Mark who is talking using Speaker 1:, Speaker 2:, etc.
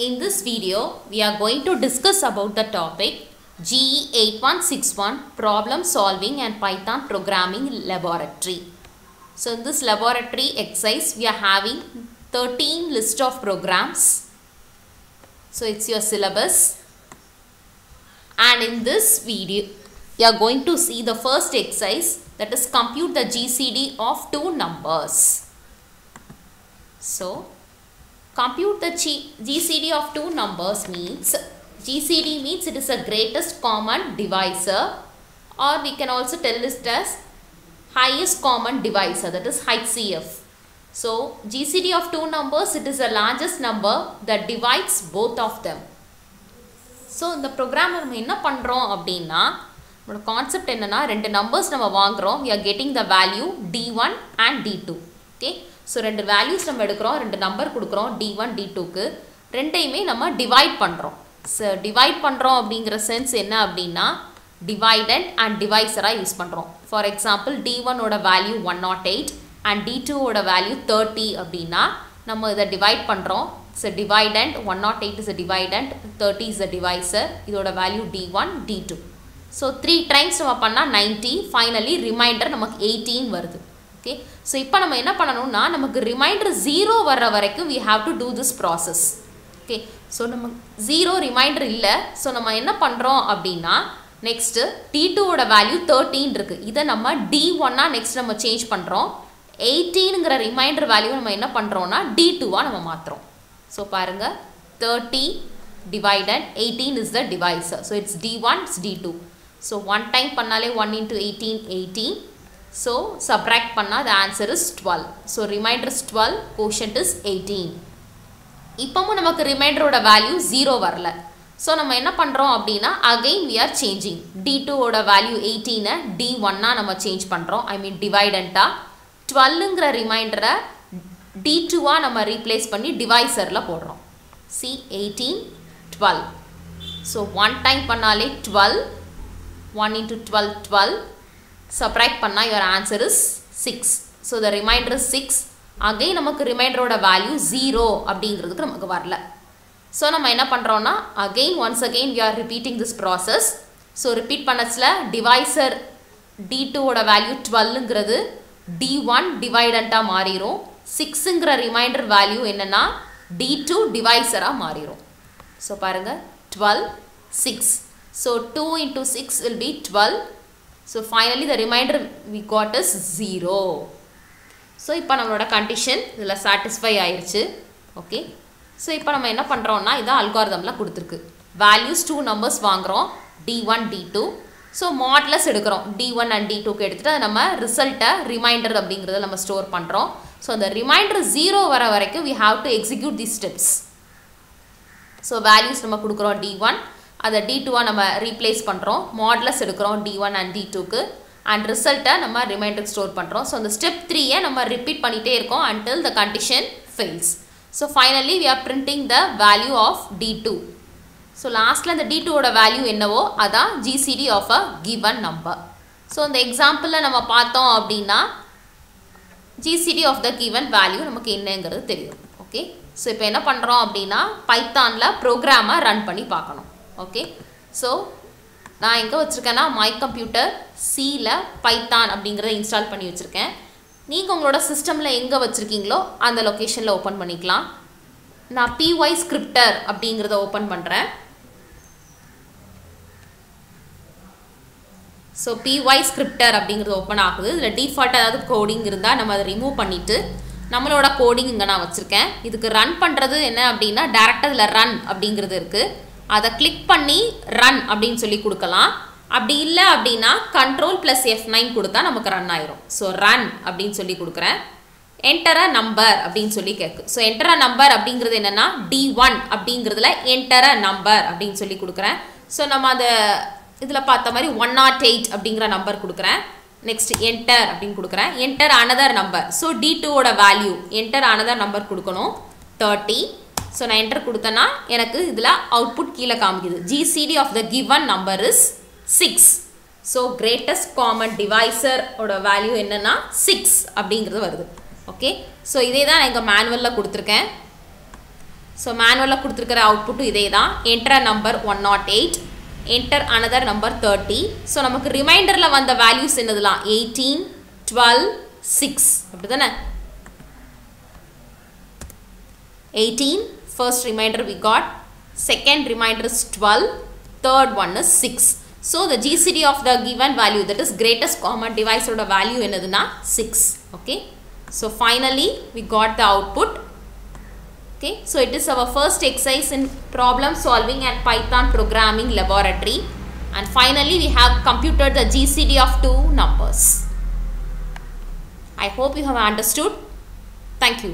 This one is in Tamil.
Speaker 1: In this video, we are going to discuss about the topic GE 8161 Problem Solving and Python Programming Laboratory. So in this laboratory exercise, we are having 13 list of programs. So it's your syllabus. And in this video, you are going to see the first exercise, that is compute the GCD of two numbers. So compute the GCD of two numbers means, GCD means it is the greatest common divisor, or we can also tell it as highest common divisor, that is HCF. So GCD of two numbers, it is the largest number that divides both of them. So in the program நம்ம என்ன பண்றோம் அப்படினா, நம்மளோட கான்செப்ட் என்னன்னா, ரெண்டு நம்பர்ஸ் நம்ம வாங்குறோம், we are getting the value d1 and d2. okay, so ரெண்டு values நம்ம எடுக்கிறோம், ரெண்டு நம்பர் கொடுக்கிறோம் d1 d2 க்கு, ரெண்டையுமே நம்ம டிவைட் பண்றோம். so டிவைட் பண்றோம் அப்படிங்கற சென்ஸ் என்ன அப்படினா, டிவைடண்ட் அண்ட் டிவைசரா யூஸ் பண்றோம். for example d1 ஓட வேல்யூ 108 and d2 ஓட வேல்யூ 30 அப்படினா நம்ம இத டிவைட் பண்றோம். so dividend 108 is a dividend, 30 is a divisor, இதோட value d1 d2. so 3 times நம்ம பண்ணா 90, finally remainder நமக்கு 18 வருது. okay, so இப்போ நம்ம என்ன பண்ணனும்னா, நமக்கு remainder 0 வர்ற வரைக்கும் we have to do this process. okay, so நம்ம 0 remainder இல்ல, so நம்ம என்ன பண்றோம் அப்படினா, next d2 ஓட வேல்யூ 13 இருக்கு, இத நம்ம d1 ஆ next நம்ம சேஞ்ச் பண்றோம். 18ங்கற ரிமைண்டர் வேல்யூ நம்ம என்ன பண்றோம்னா d2 ஆ நம்ம மாத்துறோம். so பாருங்க, 30 divided 18 is the divisor, so it's d1, it's d2. so one time பண்ணாலே 1 into 18 18, so subtract பண்ணா the answer is 12. so remainder is 12, quotient is 18. இப்போவும் நமக்கு ரிமைண்டரோட வேல்யூ 0 வரல, so நம்ம என்ன பண்றோம் அப்படினா, again we are changing. d2 ஓட வேல்யூ 18 ஐ d1 ஆ நம்ம சேஞ்ச் பண்றோம், I mean dividend ah. 12ங்கற ரிமைண்டரை d2 ஆ நம்ம ரீப்ளேஸ் பண்ணி டிவைசர்ல போடுறோம். see 18 12, so one time பண்ணாலே 12, 1 into 12 12, subtract பண்ணா your answer is 6. so the remainder is 6. again நமக்கு ரிமைண்டரோட வேல்யூ 0 அப்படிங்கிறதுக்கு நமக்கு வரல, so நம்ம என்ன பண்றோம்னா, again once again we are repeating this process. so repeat பண்ணச்சல divisor d2 ஓட வேல்யூ 12ங்கிறது d1 dividend ஆ மாறிரும், 6ங்கற ரிமைண்டர் வேல்யூ என்னன்னா d2 divisor ஆ மாறிரும். so பாருங்க 12 6, so 2 into 6 will be 12. so finally the remainder we got is 0. so இப்போ நம்மளோட கண்டிஷன் இதுல satisfy ஆயிருச்சு. okay, so இப்போ நம்ம என்ன பண்றோம்னா, இத அல்காரிதம்ல கொடுத்திருக்கு, values two numbers வாங்குறோம் d1 d2. so modulus எடுக்கிறோம், d1 and d2 க்கு எடுத்துட்டு நம்ம ரிசல்ட்ட ரிமைண்டர் அப்படிங்கறத நம்ம ஸ்டோர் பண்றோம். so the remainder 0 வர வரைக்கும் we have to execute these steps. so values நம்ம கொடுக்கிறோம் d1, அத d2 ஆ நம்ம ரீப்ளேஸ் பண்றோம், modulus எடுக்கிறோம் d1 and d2 க்கு, and ரிசல்ட்ட நம்ம ரிமைண்டருக்கு ஸ்டோர் பண்றோம். so the step 3 ஐ நம்ம ரிப்பீட் பண்ணிட்டே இருக்கோம் until the condition fails. so finally we are printing the value of d2. so lastல the d2 ஓட வேல்யூ என்னவோ அதான் GCD of a given number. so இந்த எக்ஸாம்பிள்ல நம்ம பார்த்தோம் அப்படினா, GCD of the given value நமக்கு என்னங்கிறது தெரியும். okay, so இப்போ என்ன பண்றோம் அப்படினா, பைத்தான்ல ப்ரோகிராமை ரன் பண்ணி பார்க்கணும். okay, so நான் எங்க வச்சிருக்கேன்னா, my computer C ல பைத்தான் அப்படிங்கறத இன்ஸ்டால் பண்ணி வச்சிருக்கேன். நீங்க உங்களோட சிஸ்டம்ல எங்க வச்சிருக்கீங்களோ அந்த லொகேஷன்ல ஓபன் பண்ணிக்கலாம். நான் pyscripter அப்படிங்கறத ஓபன் பண்றேன். so pyscripter அப்படிங்கிறது ஓபன் ஆகுது. இதுல டிஃபால்ட் ஏதாவது கோடிங் இருந்தா நம்ம அதை ரிமூவ் பண்ணிட்டு நம்மளோட கோடிங் இங்க நான் வச்சிருக்கேன். இதுக்கு ரன் பண்றது என்ன அப்படினா, டைரக்டா இதுல ரன் அப்படிங்கிறது இருக்கு, அதை கிளிக் பண்ணி ரன் அப்படினு சொல்லி கொடுக்கலாம். அப்படி இல்ல அப்படினா கண்ட்ரோல் + F9 கொடுத்தா நமக்கு ரன் ஆயிரும். so run அப்படினு சொல்லி கொடுக்கிறேன். enter a number அப்படினு சொல்லி கேக்கு. so enter a number அப்படிங்கிறது என்னன்னா, d1 அப்படிங்கிறதுல enter a number அப்படினு சொல்லி கொடுக்கிறேன். so நம்ம அந்த இதுல பார்த்த மாதிரி 108 அப்படிங்கற நம்பர் கொடுக்கிறேன். next enter அப்படினு கொடுக்கிறேன். enter another number, so d2 ஓட வேல்யூ enter another number கொடுக்கணும் 30. so நான் enter கொடுத்தனா எனக்கு இதுல அவுட்புட் கீழ காமிக்குது, GCD of the given number is 6. so greatest common divisor ஓட வேல்யூ என்னன்னா 6 அப்படிங்கிறது வருது. okay, so இதே தான் நான் இங்க மேனுவல்ல கொடுத்திருக்கேன். So manual கொடுத்திருக்கிற output இதே தான். Enter a number 108, enter another number 30. So நமக்கு ரிமைண்டர்ல வந்த values என்னதுலாம் 18, 12, 6 அப்படிதானே. 18 first reminder we got, second reminder is 12, third one is 6. So the GCD of the given value, that is greatest common divisor of the value என்னதுனா 6. Okay, so finally we got the output. Okay, so it is our first exercise in problem solving and Python programming laboratory, and finally we have computed the GCD of two numbers. I hope you have understood. Thank you.